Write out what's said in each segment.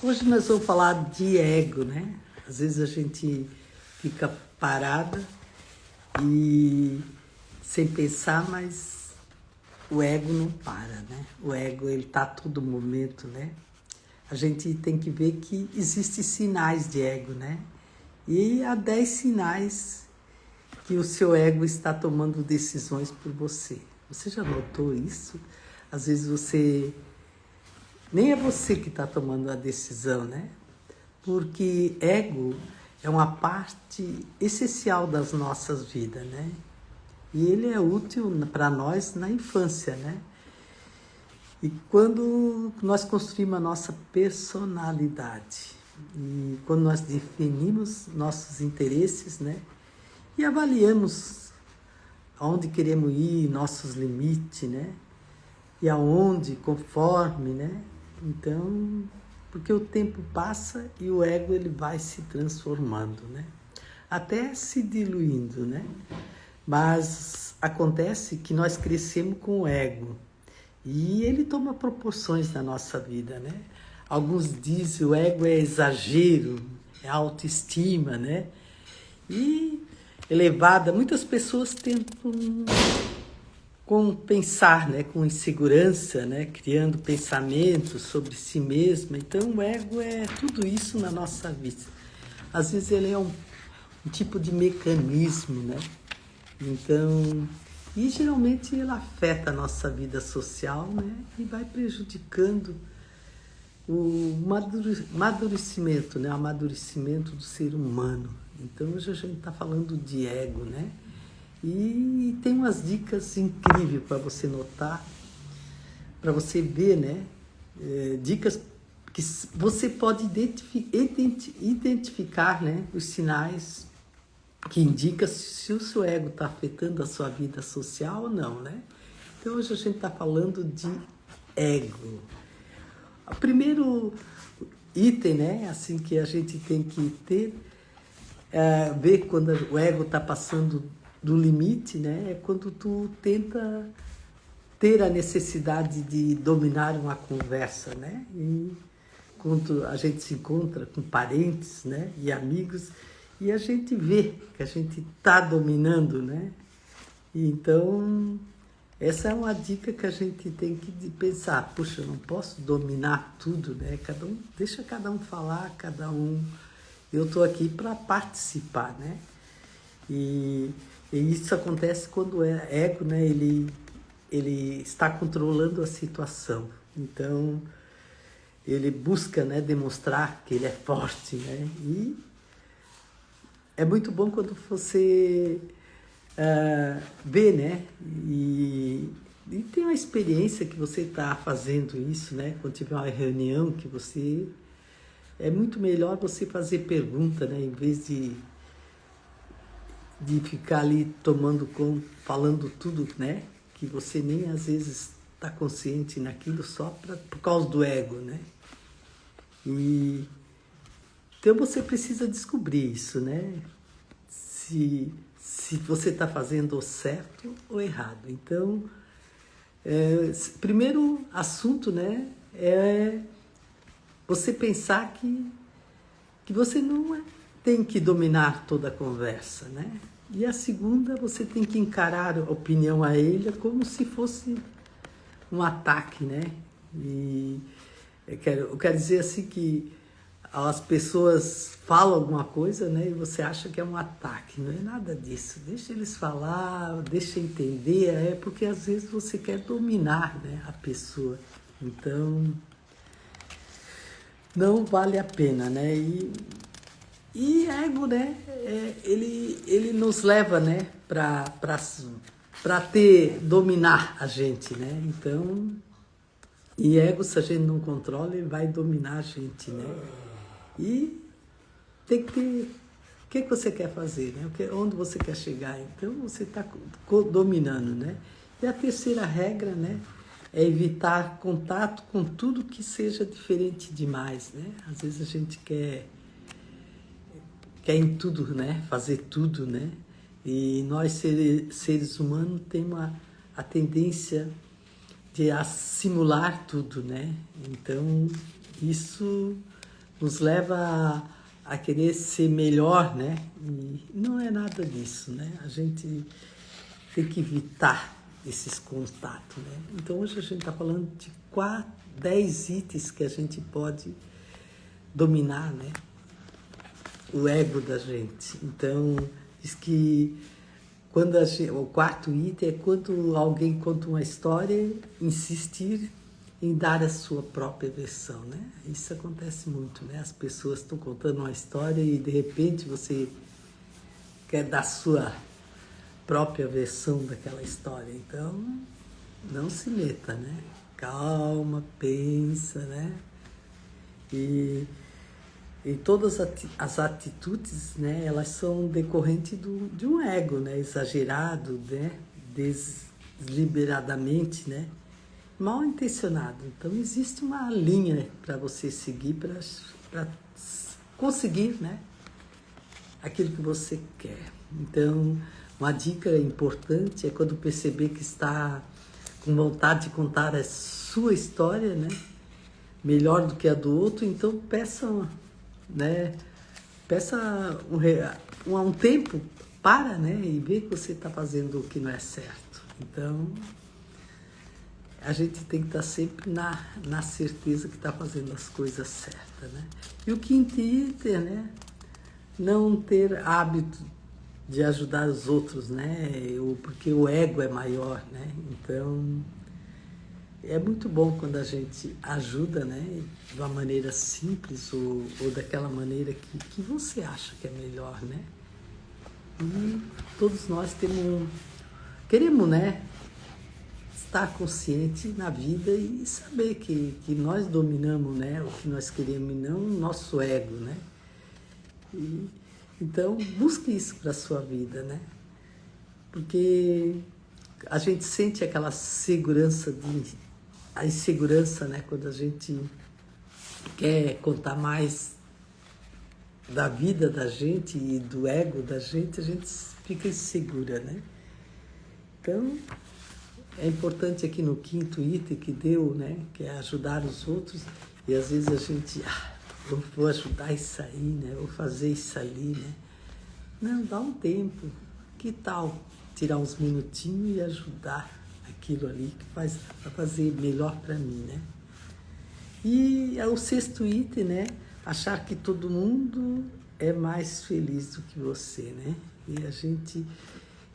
Hoje nós vamos falar de ego, né? Às vezes a gente fica parada e sem pensar, mas o ego não para, né? O ego, ele tá a todo momento, né? A gente tem que ver que existem sinais de ego, né? E há 10 sinais que o seu ego está tomando decisões por você. Você já notou isso? Às vezes nem é você que está tomando a decisão, né? Porque ego é uma parte essencial das nossas vidas, né? E ele é útil para nós na infância, né? E quando nós construímos a nossa personalidade, e quando nós definimos nossos interesses, né? E avaliamos aonde queremos ir, nossos limites, né? E aonde, conforme, né? Então, porque o tempo passa e o ego ele vai se transformando, né? Até se diluindo, né? Mas acontece que nós crescemos com o ego e ele toma proporções na nossa vida, né? Alguns dizem o ego é exagero, é autoestima, né? E elevada, muitas pessoas tentam pensar, né, com insegurança, né, criando pensamentos sobre si mesma. Então, o ego é tudo isso na nossa vida. Às vezes ele é um tipo de mecanismo, né? Então, e geralmente ele afeta a nossa vida social, né, e vai prejudicando o amadurecimento, né, o amadurecimento do ser humano. Então, hoje a gente está falando de ego, né? E tem umas dicas incríveis para você notar, para você ver, né? Dicas que você pode identificar, né? Os sinais que indicam se o seu ego está afetando a sua vida social ou não, né? Então hoje a gente está falando de ego. O primeiro item, né? Assim que a gente tem que ter, ver quando o ego está passando do limite, né? É quando tu tenta ter a necessidade de dominar uma conversa, né? E quando a gente se encontra com parentes, né? E amigos, e a gente vê que a gente está dominando, né? E então, essa é uma dica que a gente tem que pensar. Puxa, eu não posso dominar tudo, né? Deixa cada um falar, cada um... Eu estou aqui para participar, né? E isso acontece quando o ego, né, ele está controlando a situação. Então, ele busca, né, demonstrar que ele é forte, né? E é muito bom quando você vê, né? E tem uma experiência que você está fazendo isso, né? Quando tiver uma reunião que você... É muito melhor você fazer pergunta, né? Em vez de ficar ali falando tudo, né? Que você nem às vezes está consciente naquilo só por causa do ego, né? E então você precisa descobrir isso, né? Se você está fazendo o certo ou errado. Então, primeiro assunto, né? É você pensar que você não tem que dominar toda a conversa, né? E a segunda, você tem que encarar a opinião alheia como se fosse um ataque, né? E eu quero dizer assim que as pessoas falam alguma coisa, né? E você acha que é um ataque. Não é nada disso. Deixa eles falar, deixa entender. É porque às vezes você quer dominar, né, a pessoa. Então, não vale a pena, né? E ego, né? Ele nos leva, né? Para dominar a gente, né? Então, e ego, se a gente não controla, ele vai dominar a gente, né? E tem que ter... O que você quer fazer, né? Onde você quer chegar? Então, você está dominando, né? E a terceira regra, né? É evitar contato com tudo que seja diferente demais, né? Às vezes a gente quer em tudo, né? Fazer tudo, né? E nós, seres humanos, temos a tendência de assimilar tudo, né? Então, isso nos leva a querer ser melhor, né? E não é nada disso, né? A gente tem que evitar esses contatos, né? Então hoje a gente está falando de 10 itens que a gente pode dominar, né? O ego da gente. Então, diz que quando o quarto item é quando alguém conta uma história, insistir em dar a sua própria versão, né? Isso acontece muito, né? As pessoas estão contando uma história e de repente você quer dar a sua própria versão daquela história. Então, não se meta, né? Calma, pensa, né? E todas as atitudes, né, elas são decorrentes de um ego, né, exagerado, né, desliberadamente, né, mal intencionado. Então, existe uma linha para você seguir para conseguir, né, aquilo que você quer. Então, uma dica importante é quando perceber que está com vontade de contar a sua história, né, melhor do que a do outro, então peça um tempo, para, né, e vê que você está fazendo o que não é certo. Então, a gente tem que estar sempre na certeza que está fazendo as coisas certas, né? E o quinto item, né, não ter hábito de ajudar os outros, né, porque o ego é maior, né? Então, é muito bom quando a gente ajuda, né, de uma maneira simples ou daquela maneira que você acha que é melhor, né? E todos nós queremos, né, estar consciente na vida e saber que nós dominamos, né, o que nós queremos e não o nosso ego, né? Então, busque isso para a sua vida, né? Porque a gente sente aquela segurança a insegurança, né? Quando a gente quer contar mais da vida da gente e do ego da gente, a gente fica insegura, né? Então, é importante aqui no quinto item que deu, né? Que é ajudar os outros. E às vezes a gente, vou ajudar isso aí, né? Vou fazer isso ali, né? Não, dá um tempo. Que tal tirar uns minutinhos e ajudar aquilo ali que vai fazer melhor para mim, né? E o sexto item, né? Achar que todo mundo é mais feliz do que você, né? E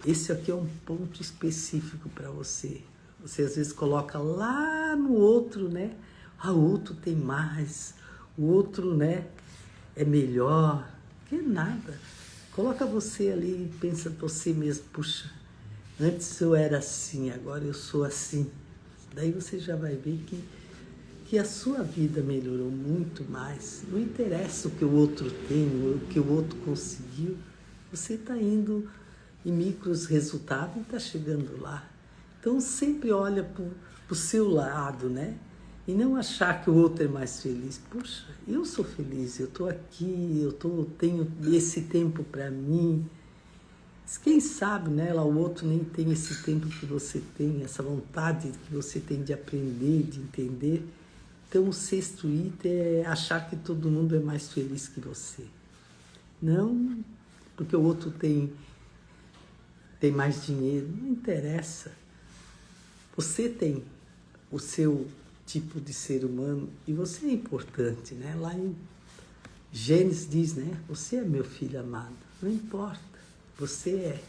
esse aqui é um ponto específico para você. Você às vezes coloca lá no outro, né? O outro tem mais, o outro, né, é melhor. Que nada. Coloca você ali e pensa você mesmo, puxa, antes eu era assim, agora eu sou assim. Daí você já vai ver que a sua vida melhorou muito mais. Não interessa o que o outro tem, o que o outro conseguiu. Você está indo em micros resultados e está chegando lá. Então sempre olha para o seu lado, né? E não achar que o outro é mais feliz. Puxa, eu sou feliz, eu estou aqui, tenho esse tempo para mim. Quem sabe, né, lá o outro nem tem esse tempo que você tem, essa vontade que você tem de aprender, de entender. Então, o sexto item é achar que todo mundo é mais feliz que você. Não porque o outro tem mais dinheiro, não interessa. Você tem o seu tipo de ser humano e você é importante, né? Lá em Gênesis diz, né? Você é meu filho amado, não importa. Você é.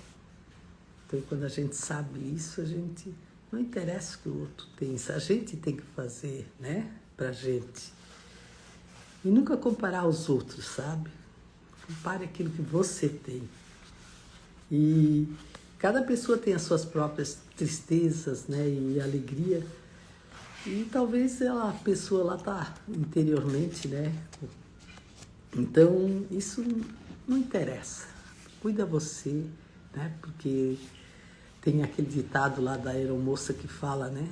Então, quando a gente sabe isso, não interessa o que o outro tem. Isso a gente tem que fazer, né? Pra gente. E nunca comparar os outros, sabe? Compare aquilo que você tem. E cada pessoa tem as suas próprias tristezas, né? E alegria. E talvez a pessoa lá tá interiormente, né? Então, isso não interessa. Cuida você, né? Porque tem aquele ditado lá da aeromoça que fala, né?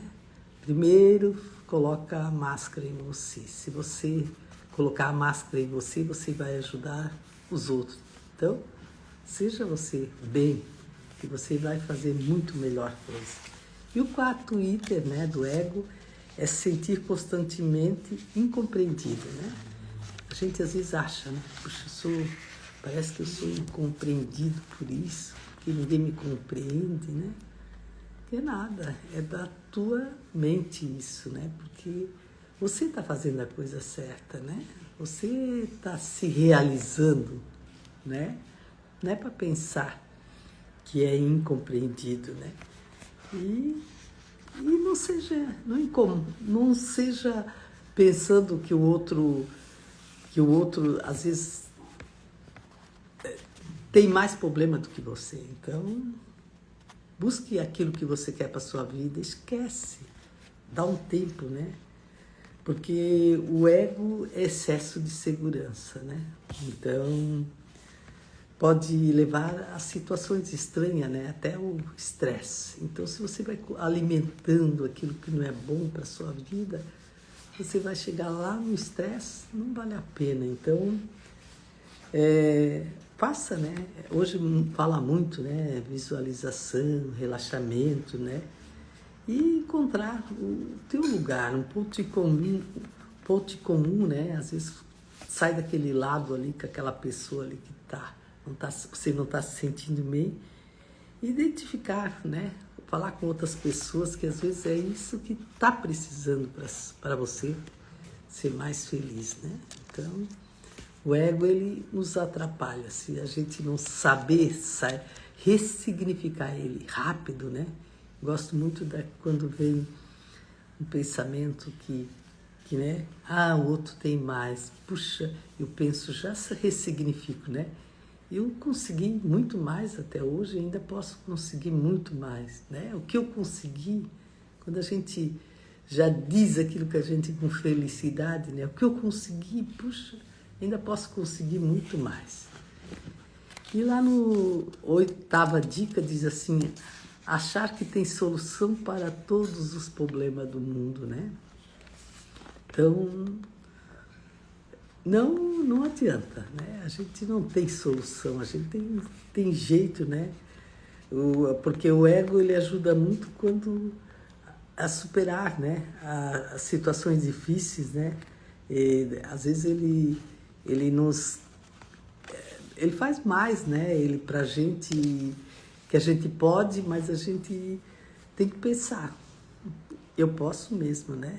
Primeiro, coloca a máscara em você. Se você colocar a máscara em você, você vai ajudar os outros. Então, seja você bem, que você vai fazer muito melhor coisa. E o quarto item, né, do ego é se sentir constantemente incompreendido, né? A gente às vezes acha, né? Puxa, parece que eu sou incompreendido por isso, que ninguém me compreende, né? Que nada, é da tua mente isso, né? Porque você está fazendo a coisa certa, né? Você está se realizando, né? Não é para pensar que é incompreendido, né? E não seja pensando que o outro às vezes tem mais problema do que você. Então, busque aquilo que você quer para sua vida, esquece, dá um tempo, né? Porque o ego é excesso de segurança, né? Então, pode levar a situações estranhas, né? Até o estresse. Então, se você vai alimentando aquilo que não é bom para a sua vida, você vai chegar lá no estresse, não vale a pena. Então, faça, né? Hoje fala muito, né? Visualização, relaxamento, né? E encontrar o teu lugar, um ponto comum, né? Às vezes sai daquele lado ali com aquela pessoa ali que você não está se sentindo bem, identificar, né? Falar com outras pessoas que às vezes é isso que está precisando para você ser mais feliz, né? Então, o ego, ele nos atrapalha. Se a gente não saber ressignificar ele rápido, né? Gosto muito quando vem um pensamento que né? O outro tem mais. Puxa, eu penso, já ressignifico, né? Eu consegui muito mais até hoje, ainda posso conseguir muito mais, né? O que eu consegui, quando a gente já diz aquilo que a gente com felicidade, né? O que eu consegui, puxa, ainda posso conseguir muito mais. E lá no 8ª dica diz assim, achar que tem solução para todos os problemas do mundo, né? Então, não adianta, né? A gente não tem solução, a gente tem jeito, né? Porque o ego, ele ajuda muito a superar, né? As situações difíceis, né? Às vezes ele faz mais, né? Ele pra gente, que a gente pode, mas a gente tem que pensar. Eu posso mesmo, né?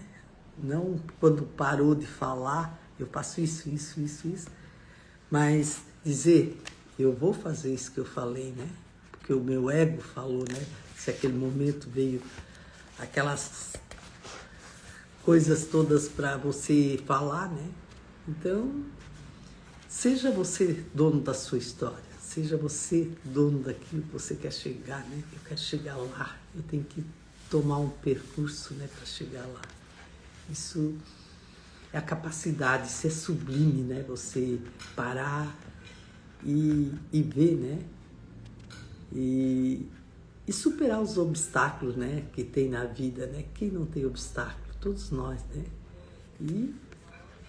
Não quando parou de falar, eu faço isso, mas dizer, eu vou fazer isso que eu falei, né? Porque o meu ego falou, né? Se aquele momento veio aquelas coisas todas para você falar, né? Então, seja você dono da sua história, seja você dono daquilo que você quer chegar, né? Eu quero chegar lá, eu tenho que tomar um percurso, né, para chegar lá. Isso é a capacidade, ser sublime, né? Você parar e ver, né? E superar os obstáculos, né? Que tem na vida, né? Quem não tem obstáculo? Todos nós, né? E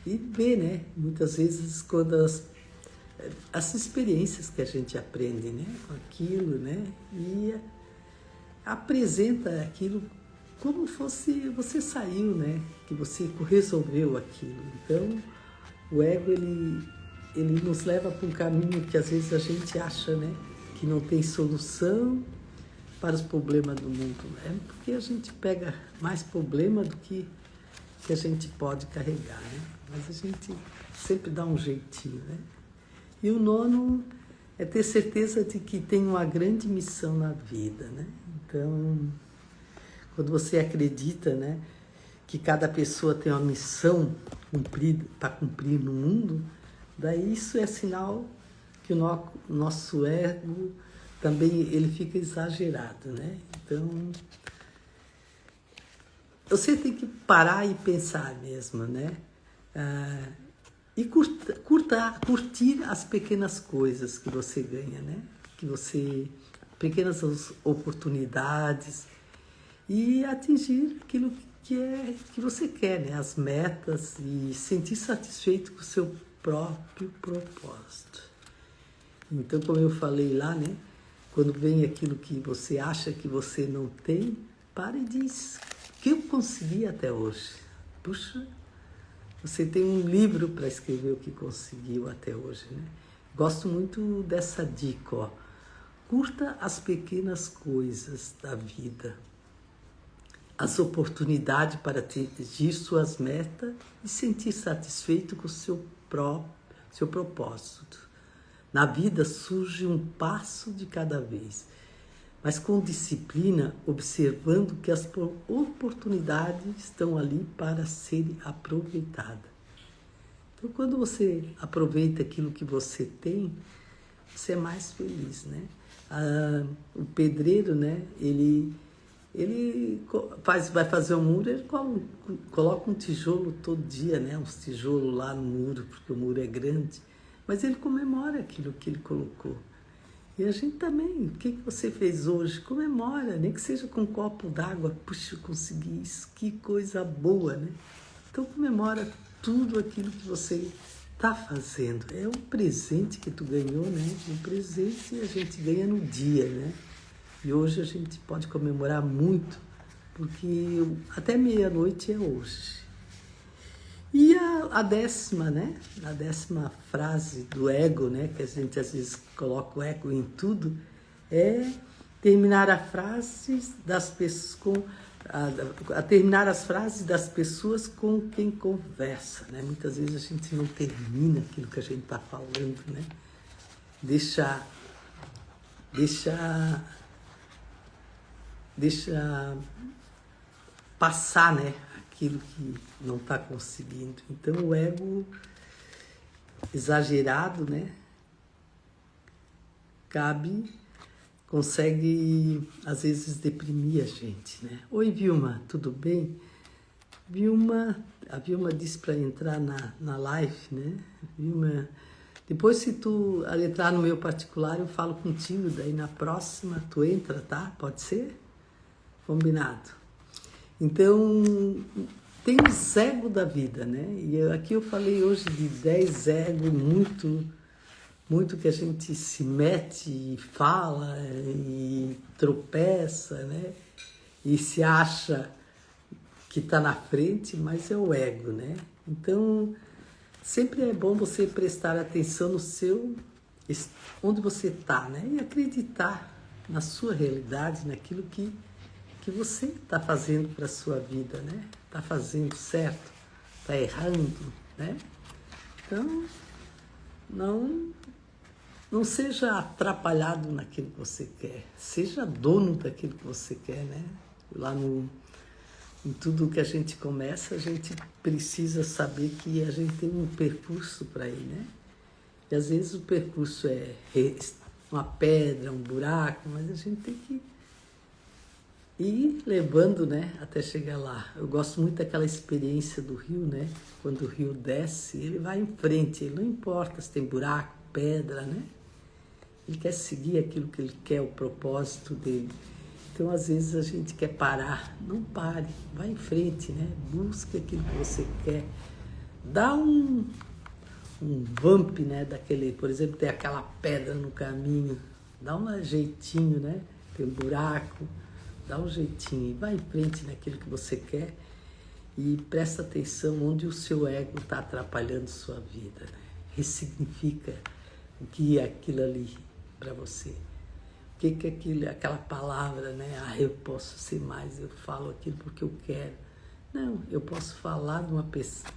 ver, né? Muitas vezes quando as experiências que a gente aprende, né? Com aquilo, né? E apresenta aquilo como fosse você saiu, né? Que você resolveu aquilo. Então, o ego, ele nos leva para um caminho que às vezes a gente acha, né? Que não tem solução para os problemas do mundo. É porque a gente pega mais problema do que a gente pode carregar, né? Mas a gente sempre dá um jeitinho, né? E o 9º é ter certeza de que tem uma grande missão na vida, né? Então, quando você acredita, né, que cada pessoa tem uma missão para cumprir no mundo, daí isso é sinal que o nosso ego também ele fica exagerado, né? Então, você tem que parar e pensar mesmo, né? E curtir as pequenas coisas que você ganha, né? Pequenas oportunidades e atingir aquilo que você quer, né? As metas e sentir satisfeito com o seu próprio propósito. Então, como eu falei lá, né? Quando vem aquilo que você acha que você não tem, pare e diz, o que eu consegui até hoje? Puxa, você tem um livro para escrever o que conseguiu até hoje, né? Gosto muito dessa dica, ó. Curta as pequenas coisas da vida, as oportunidades para atingir suas metas e sentir satisfeito com o seu propósito. Na vida surge um passo de cada vez, mas com disciplina, observando que as oportunidades estão ali para serem aproveitadas. Então, quando você aproveita aquilo que você tem, você é mais feliz, né? O pedreiro, né? Ele vai fazer um muro, ele coloca um tijolo todo dia, né? Uns tijolos lá no muro, porque o muro é grande. Mas ele comemora aquilo que ele colocou. E a gente também, o que você fez hoje? Comemora, nem que seja com um copo d'água. Puxa, eu consegui isso, que coisa boa, né? Então comemora tudo aquilo que você está fazendo. É um presente que tu ganhou, né? Um presente a gente ganha no dia, né? E hoje a gente pode comemorar muito, porque até meia-noite é hoje. E a décima, né? A décima frase do ego, né? Que a gente às vezes coloca o ego em tudo, é terminar a frase das pessoas terminar as frases das pessoas com quem conversa, né? Muitas vezes a gente não termina aquilo que a gente está falando, né? Deixa passar, né? Aquilo que não está conseguindo. Então, o ego exagerado, né? Consegue, às vezes, deprimir a gente, né? Oi, Vilma, tudo bem? A Vilma disse para entrar na live, né? Vilma, depois se tu entrar no meu particular, eu falo contigo, daí na próxima tu entra, tá? Pode ser? Combinado. Então, tem os egos da vida, né? E aqui eu falei hoje de 10 egos muito que a gente se mete e fala e tropeça, né? E se acha que está na frente, mas é o ego, né? Então, sempre é bom você prestar atenção no onde você está, né? E acreditar na sua realidade, naquilo que você está fazendo para a sua vida, né? Está fazendo certo, está errando, né? Então, não seja atrapalhado naquilo que você quer, seja dono daquilo que você quer, né? Lá em tudo que a gente começa, a gente precisa saber que a gente tem um percurso para ir, né? E às vezes o percurso é uma pedra, um buraco, mas a gente tem que ir levando, né, até chegar lá. Eu gosto muito daquela experiência do rio, né? Quando o rio desce, ele vai em frente, ele não importa se tem buraco, pedra, né? Ele quer seguir aquilo que ele quer, o propósito dele. Então, às vezes, a gente quer parar. Não pare, vai em frente, né? Busque aquilo que você quer. Dá um bump, né? Daquele, por exemplo, tem aquela pedra no caminho. Dá um jeitinho, né? Tem um buraco. Dá um jeitinho e vai em frente naquilo que você quer e presta atenção onde o seu ego está atrapalhando sua vida, né? Ressignifica o que é aquilo ali para você. O que é aquela palavra, né? Ah, eu posso ser mais, eu falo aquilo porque eu quero. Não, eu posso falar de uma pessoa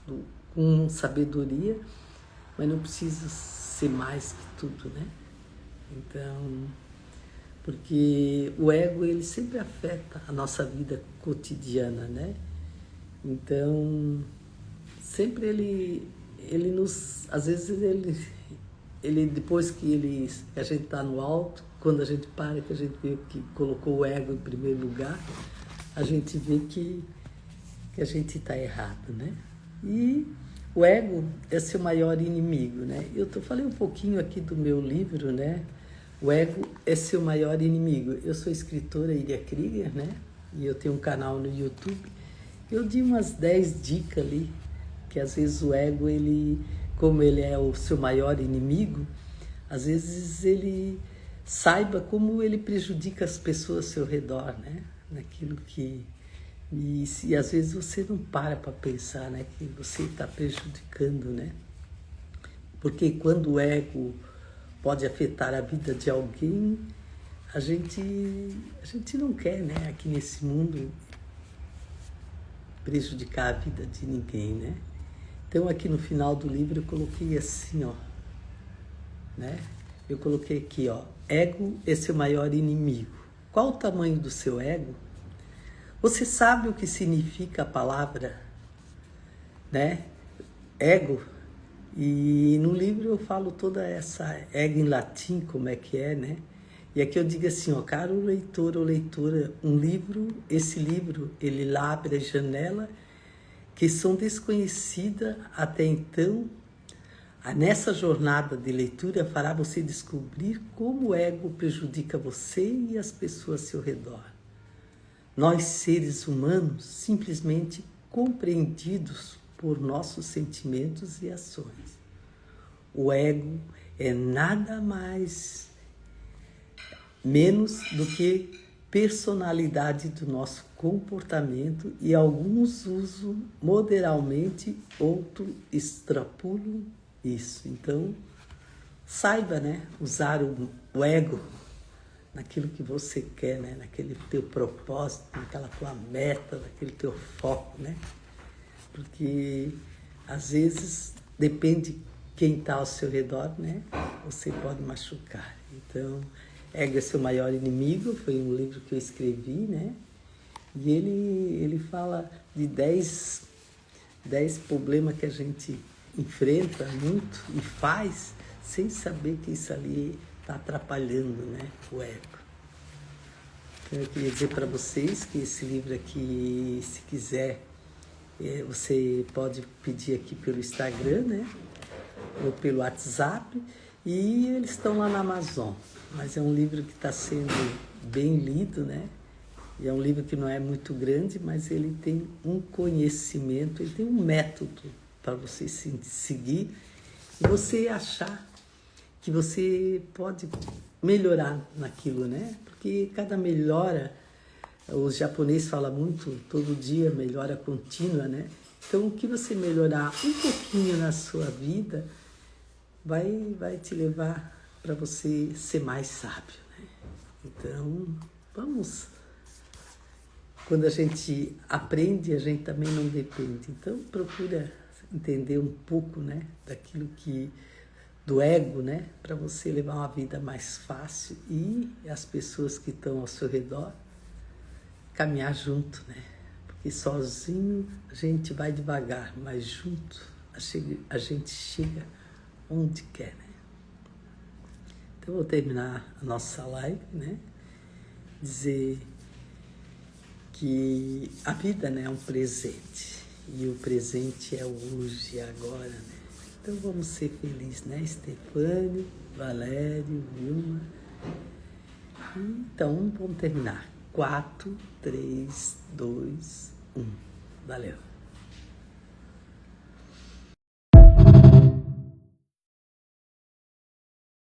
com sabedoria, mas não preciso ser mais que tudo, né? Então, porque o ego, ele sempre afeta a nossa vida cotidiana, né? Então, sempre ele nos... Às vezes, ele depois que a gente está no alto, quando a gente para, que a gente vê que colocou o ego em primeiro lugar, a gente vê que a gente está errado, né? E o ego é seu maior inimigo, né? Eu falei um pouquinho aqui do meu livro, né? O ego é seu maior inimigo. Eu sou escritora Iria Krieger, né? E eu tenho um canal no YouTube. Eu dei umas 10 dicas ali, que às vezes o ego, como ele é o seu maior inimigo, às vezes ele saiba como ele prejudica as pessoas ao seu redor, né? Naquilo que E se às vezes você não para pensar, né, que você está prejudicando, né? Porque quando o ego pode afetar a vida de alguém, a gente não quer, né, aqui nesse mundo, prejudicar a vida de ninguém, né? Então aqui no final do livro eu coloquei assim, ó, né? Eu coloquei aqui, ó, ego é seu maior inimigo. Qual o tamanho do seu ego? Você sabe o que significa a palavra, né? Ego. E no livro eu falo toda essa ego em latim, como é que é, né? E aqui eu digo assim, ó, caro leitor ou leitora, esse livro, ele abre a janela que são desconhecidas até então. Nessa jornada de leitura fará você descobrir como o ego prejudica você e as pessoas ao seu redor. Nós, seres humanos, simplesmente compreendidos por nossos sentimentos e ações. O ego é nada menos do que personalidade do nosso comportamento e alguns usam moderadamente, outros extrapolam isso. Então, saiba, né, usar o ego naquilo que você quer, né, naquele teu propósito, naquela tua meta, naquele teu foco, né? Porque às vezes depende quem está ao seu redor, né? Você pode machucar. Então, ego é seu maior inimigo, foi um livro que eu escrevi, né? E ele fala de 10 problemas que a gente enfrenta muito e faz sem saber que isso ali está atrapalhando, né, o ego. Então, eu queria dizer para vocês que esse livro aqui, se quiser, você pode pedir aqui pelo Instagram, né, ou pelo WhatsApp, e eles estão lá na Amazon. Mas é um livro que está sendo bem lido, né? E é um livro que não é muito grande, mas ele tem um conhecimento, ele tem um método para você seguir e você achar que você pode melhorar naquilo, né? Porque cada melhora, os japoneses falam muito, todo dia melhora contínua, né? Então, o que você melhorar um pouquinho na sua vida vai te levar para você ser mais sábio, né? Então, vamos. Quando a gente aprende, a gente também não depende. Então, procura entender um pouco, né, daquilo do ego, né, para você levar uma vida mais fácil e as pessoas que estão ao seu redor caminhar junto, né? Porque sozinho a gente vai devagar, mas junto a gente chega onde quer, né? Então, eu vou terminar a nossa live, né? Dizer que a vida, né, é um presente. E o presente é o hoje e agora, né? Então vamos ser felizes, né? Stefânio, Valério, Vilma. Então vamos terminar. 4, 3, 2, 1. Valeu.